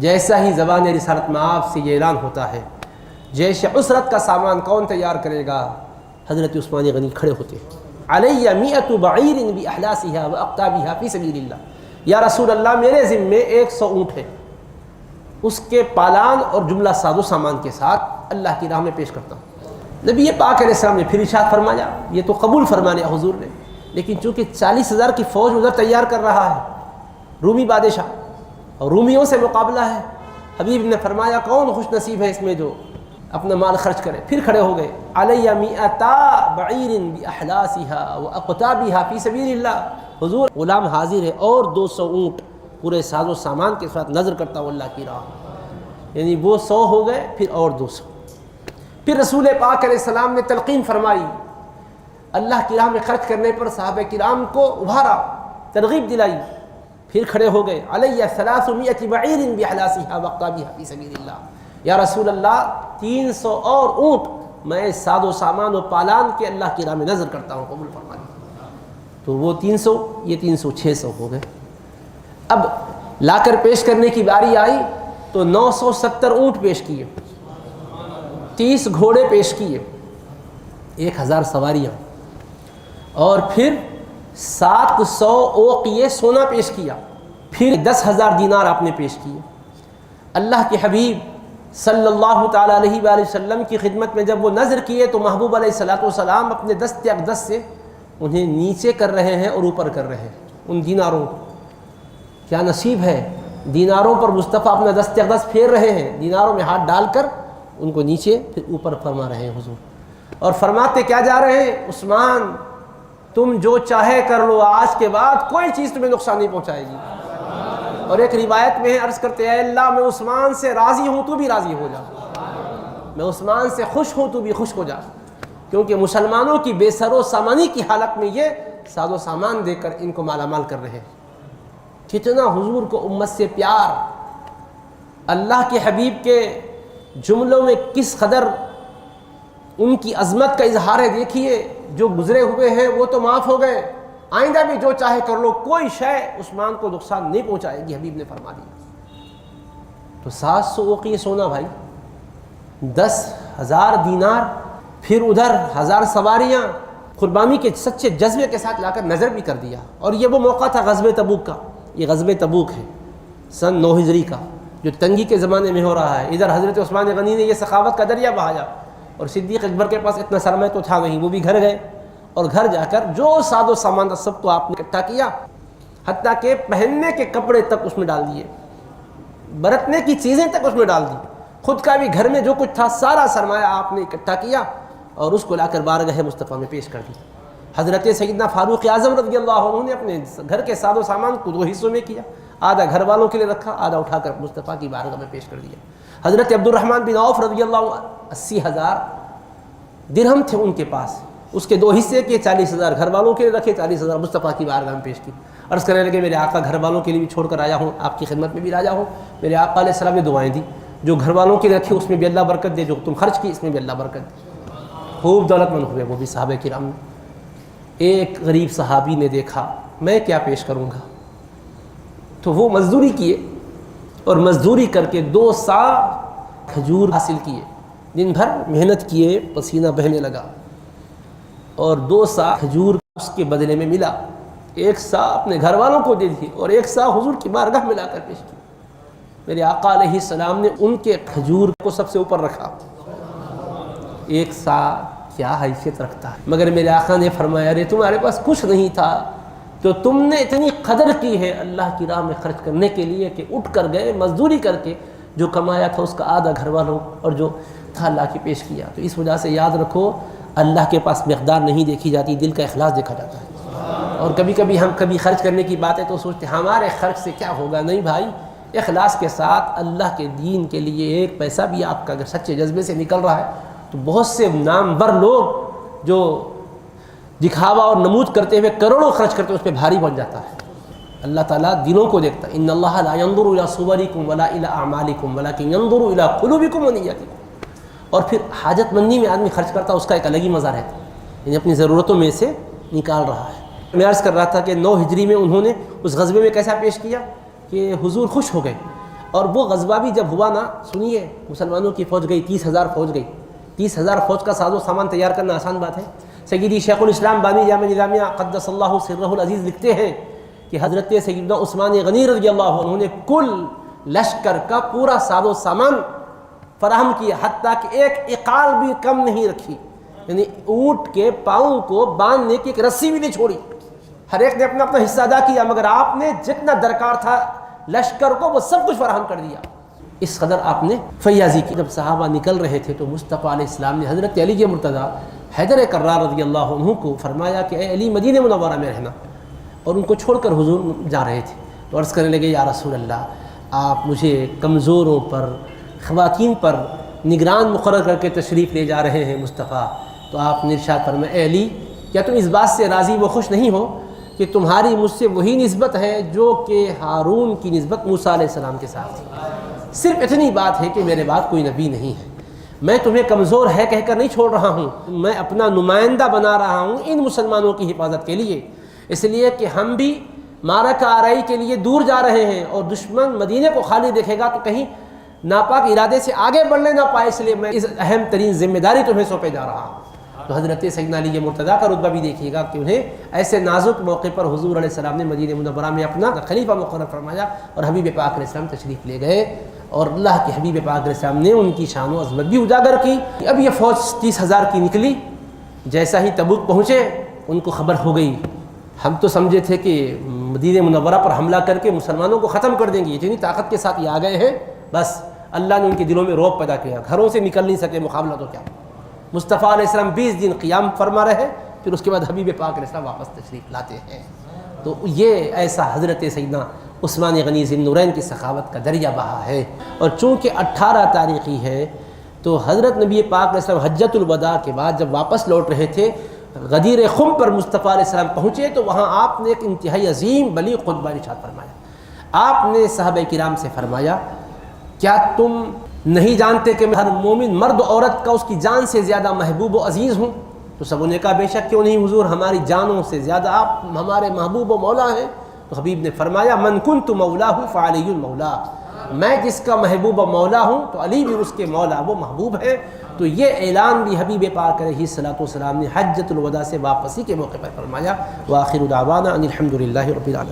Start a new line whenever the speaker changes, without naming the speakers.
جیسا ہی زبان رسالت مآب سے یہ اعلان ہوتا ہے، جیش عسرت کا سامان کون تیار کرے گا؟ حضرت عثمان غنی کھڑے ہوتے ہیں، علیہ مئۃ بعیر باحلاسها واقطابها فی سبیل اللہ، یا رسول اللہ میرے ذمے 100 اونٹ ہے، اس کے پالان اور جملہ ساز و سامان کے ساتھ اللہ کی راہ میں پیش کرتا ہوں۔ نبی پاک علیہ السلام نے پھر ارشاد فرمایا، یہ تو قبول فرما لیا حضور نے، لیکن چونکہ 40,000 کی فوج ادھر تیار کر رہا ہے رومی بادشاہ، اور رومیوں سے مقابلہ ہے، حبیب نے فرمایا کون خوش نصیب ہے اس میں جو اپنا مال خرچ کرے۔ پھر کھڑے ہو گئے، علیہ مئۃ بعیر باحلاسها واقطابها فی سبیل اللہ، حضور غلام حاضر ہے اور 200 اونٹ پورے ساز و سامان کے ساتھ نظر کرتا ہوں اللہ کی راہ، یعنی وہ 100 ہو گئے پھر اور 200۔ پھر رسول پاک علیہ السلام نے تلقین فرمائی، اللہ کی راہ میں خرچ کرنے پر صحابہ کرام کو ابھارا، ترغیب دلائی، پھر کھڑے ہو گئے، علیہ 300 بعیر باحلاسها واقطابها فی سبیل اللہ، یا رسول اللہ 300 اور اونٹ میں ساز و سامان و پالان کے اللہ کی راہ میں نظر کرتا ہوں، قبول فرما لیا۔ تو وہ 300 یہ 300 600 ہو گئے۔ اب لا کر پیش کرنے کی باری آئی تو 970 اونٹ پیش کیے، 30 گھوڑے پیش کیے، 1000 سواریاں، اور پھر 700 اوقیے سونا پیش کیا، پھر 10,000 دینار آپ نے پیش کیے۔ اللہ کے حبیب صلی اللہ تعالیٰ علیہ وآلہ وسلم کی خدمت میں جب وہ نظر کیے تو محبوب علیہ السلام اپنے دست اقدس سے انہیں نیچے کر رہے ہیں اور اوپر کر رہے ہیں ان دیناروں کو۔ کیا نصیب ہے، دیناروں پر مصطفیٰ اپنا دست اقدس پھیر رہے ہیں، دیناروں میں ہاتھ ڈال کر ان کو نیچے پھر اوپر فرما رہے ہیں حضور، اور فرماتے کیا جا رہے ہیں، عثمان تم جو چاہے کر لو، آج کے بعد کوئی چیز تمہیں نقصان نہیں پہنچائے گی۔ اور ایک روایت میں عرض کرتے ہیں، اے اللہ میں عثمان سے راضی ہوں تو بھی راضی ہو جا، میں عثمان سے خوش ہوں تو بھی خوش ہو جا، کیونکہ مسلمانوں کی بے سر و سامانی کی حالت میں یہ ساز و سامان دے کر ان کو مالا مال کر رہے ہیں۔ کتنا حضور کو امت سے پیار، اللہ کے حبیب کے جملوں میں کس قدر ان کی عظمت کا اظہار ہے۔ دیکھیے جو گزرے ہوئے ہیں وہ تو معاف ہو گئے، آئندہ بھی جو چاہے کر لو، کوئی شے عثمان کو نقصان نہیں پہنچائے گی، حبیب نے فرما دیا۔ تو 700 اوقیہ سونا بھائی، 10,000 دینار، پھر ادھر 1000 سواریاں، قربانی کے سچے جذبے کے ساتھ لا کر نظر بھی کر دیا۔ اور یہ وہ موقع تھا غزوہ تبوک کا، یہ غزوہ تبوک ہے سن 9 ہجری کا، جو تنگی کے زمانے میں ہو رہا ہے۔ ادھر حضرت عثمان غنی نے یہ سخاوت کا دریا بہایا، اور صدیق اکبر کے پاس اتنا سرمایہ تو تھا نہیں، وہ بھی گھر گئے، اور گھر جا کر جو ساز و سامان تھا سب کو آپ نے اکٹھا کیا، حتیٰ کہ پہننے کے کپڑے تک اس میں ڈال دیے، برتنے کی چیزیں تک اس میں ڈال دی، خود کا بھی گھر میں جو کچھ تھا سارا سرمایہ آپ نے اکٹھا کیا اور اس کو لا کر بارگاہ مصطفیٰ میں پیش کر دی۔ حضرت سیدنا فاروق اعظم رضی اللہ عنہ نے اپنے گھر کے ساز و سامان کو 2 حصوں میں کیا، آدھا گھر والوں کے لیے رکھا، آدھا اٹھا کر مصطفیٰ کی بارگاہ میں پیش کر دیا۔ حضرت عبد الرحمن بن عوف رضی اللہ عنہ 80,000 درہم تھے ان کے پاس، اس کے 2 حصے کیے، 40,000 گھر والوں کے لیے رکھے، 40,000 مصطفیٰ کی بارگاہ میں پیش کی۔ عرض کرنے لگے میرے آقا گھر والوں کے لیے بھی چھوڑ کر آیا ہوں، آپ کی خدمت میں بھی راجا ہوں۔ میرے آقا علیہ السلام نے دعائیں دی، جو گھر والوں کے لیے رکھی اس میں بھی اللہ برکت دے، جو تم خرچ کی اس میں بھی اللہ برکت دے۔ خوب دولت مند ہوئے وہ بھی صحابہ کرام میں۔ ایک غریب صحابی نے دیکھا میں کیا پیش کروں گا، تو وہ مزدوری کیے، اور مزدوری کر کے 2 سا کھجور حاصل کیے، دن بھر محنت کیے، پسینہ بہنے لگا، اور 2 سا کھجور اس کے بدلے میں ملا۔ 1 سا اپنے گھر والوں کو دے دی اور 1 سا حضور کی بارگاہ میں لا کر پیش کی۔ میرے آقا علیہ السلام نے ان کے کھجور کو سب سے اوپر رکھا، 1 سا کیا حیثیت رکھتا ہے، مگر میرے آقا نے فرمایا ارے تمہارے پاس کچھ نہیں تھا تو تم نے اتنی قدر کی ہے اللہ کی راہ میں خرچ کرنے کے لیے کہ اٹھ کر گئے، مزدوری کر کے جو کمایا تھا اس کا آدھا گھر والوں اور جو تھا اللہ کی پیش کیا۔ تو اس وجہ سے یاد رکھو، اللہ کے پاس مقدار نہیں دیکھی جاتی، دل کا اخلاص دیکھا جاتا ہے۔ اور کبھی ہم خرچ کرنے کی باتیں تو سوچتے ہمارے خرچ سے کیا ہوگا، نہیں بھائی، اخلاص کے ساتھ اللہ کے دین کے لیے 1 پیسہ بھی آپ کا اگر سچے جذبے سے نکل رہا ہے تو بہت سے نامور لوگ جو دکھاوا اور نمود کرتے ہوئے کروڑوں خرچ کرتے ہیں اس پہ بھاری بن جاتا ہے۔ اللہ تعالیٰ دلوں کو دیکھتا ہے، ان اللہ لا ينظر الى صورکم ولا الى اعمالکم ولکن ينظر الى قلوبکم ونیتکم۔ اور پھر حاجت مندی میں آدمی خرچ کرتا ہے، اس کا ایک الگ ہی مزہ رہتا ہے، یعنی اپنی ضرورتوں میں سے نکال رہا ہے۔ میں عرض کر رہا تھا کہ 9 ہجری میں انہوں نے اس غزوے میں کیسا پیش کیا کہ حضور خوش ہو گئے، اور وہ غزوہ بھی جب ہوا نا، سنیے، مسلمانوں کی فوج گئی، 30,000 فوج گئی۔ 30,000 فوج کا ساز و سامان تیار کرنا آسان بات ہے؟ سیدی شیخ الاسلام بانی جامع نظامیہ قدس اللہ سرہ العزیز لکھتے ہیں کہ حضرت سیدنا عثمان غنی رضی اللہ عنہ نے کل لشکر کا پورا ساز و سامان فراہم کیا، حتیٰ کہ ایک اقال بھی کم نہیں رکھی، یعنی اونٹ کے پاؤں کو باندھنے کی ایک رسی بھی نہیں چھوڑی۔ ہر ایک نے اپنا اپنا حصہ ادا کیا، مگر آپ نے جتنا درکار تھا لشکر کو وہ سب کچھ فراہم کر دیا۔ اس قدر آپ نے فیاضی کی۔ جب صحابہ نکل رہے تھے تو مصطفیٰ علیہ السلام نے حضرت علی مرتضیٰ حیدر کرار رضی اللہ عنہ کو فرمایا کہ اے علی مدینہ منورہ میں رہنا، اور ان کو چھوڑ کر حضور جا رہے تھے تو عرض کرنے لگے یا رسول اللہ، آپ مجھے کمزوروں پر، خواتین پر نگران مقرر کر کے تشریف لے جا رہے ہیں مصطفیٰ، تو آپ نے ارشاد فرمایا اے علی، کیا تم اس بات سے راضی و خوش نہیں ہو کہ تمہاری مجھ سے وہی نسبت ہے جو کہ ہارون کی نسبت موسیٰ علیہ السلام کے ساتھ تھی؟ صرف اتنی بات ہے کہ میرے بعد کوئی نبی نہیں ہے، میں تمہیں کمزور ہے کہہ کر نہیں چھوڑ رہا ہوں، میں اپنا نمائندہ بنا رہا ہوں ان مسلمانوں کی حفاظت کے لیے، اس لیے کہ ہم بھی معرکہ آرائی کے لیے دور جا رہے ہیں، اور دشمن مدینے کو خالی دیکھے گا تو کہیں ناپاک ارادے سے آگے بڑھنے نہ پائے، اس لیے میں اس اہم ترین ذمہ داری تمہیں سونپے جا رہا ہوں۔ تو حضرت سیدنا علی مرتضیٰ کا رتبہ بھی دیکھیے گا کہ انہیں ایسے نازک موقع پر حضور علیہ السلام نے مدینہ منورہ میں اپنا خلیفہ مقرر فرمایا، اور حبیب پاک علیہ السلام تشریف لے گئے، اور اللہ کے حبیب پاک علیہ السلام نے ان کی شان و عظمت بھی اجاگر کی۔ اب یہ فوج 30,000 کی نکلی، جیسا ہی تبوک پہنچے ان کو خبر ہو گئی، ہم تو سمجھے تھے کہ مدینہ منورہ پر حملہ کر کے مسلمانوں کو ختم کر دیں گے، اتنی طاقت کے ساتھ یہ آ گئے ہیں، بس اللہ نے ان کے دلوں میں رعب پیدا کیا، گھروں سے نکل نہیں سکے، مقابلہ تو کیا۔ مصطفیٰ علیہ السلام 20 دن قیام فرما رہے، پھر اس کے بعد حبیب پاک علیہ السلام واپس تشریف لاتے ہیں۔ تو یہ ایسا حضرت سیدنا عثمان غنی ذی النورین کی سخاوت کا دریا بہا ہے۔ اور چونکہ 18 تاریخی ہے تو حضرت نبی پاک علیہ السلام حجۃ الوداع کے بعد جب واپس لوٹ رہے تھے، غدیر خم پر مصطفیٰ علیہ السلام پہنچے تو وہاں آپ نے ایک انتہائی عظیم بلیغ خطبہ ارشاد فرمایا۔ آپ نے صحابہ کرام سے فرمایا کیا تم نہیں جانتے کہ میں ہر مومن مرد و عورت کا اس کی جان سے زیادہ محبوب و عزیز ہوں؟ تو سب نے کہا بے شک کیوں نہیں حضور، ہماری جانوں سے زیادہ آپ ہمارے محبوب و مولا ہیں۔ تو حبیب نے فرمایا من کنت مولاہ فعلی المولا، میں جس کا محبوب و مولا ہوں تو علی بھی اس کے مولا وہ محبوب ہے۔ تو یہ اعلان بھی حبیب پاک علیہ الصلوۃ والسلام نے حجۃ الوداع سے واپسی کے موقع پر فرمایا۔ وآخر دعوانا ان الحمد للہ رب العالمین۔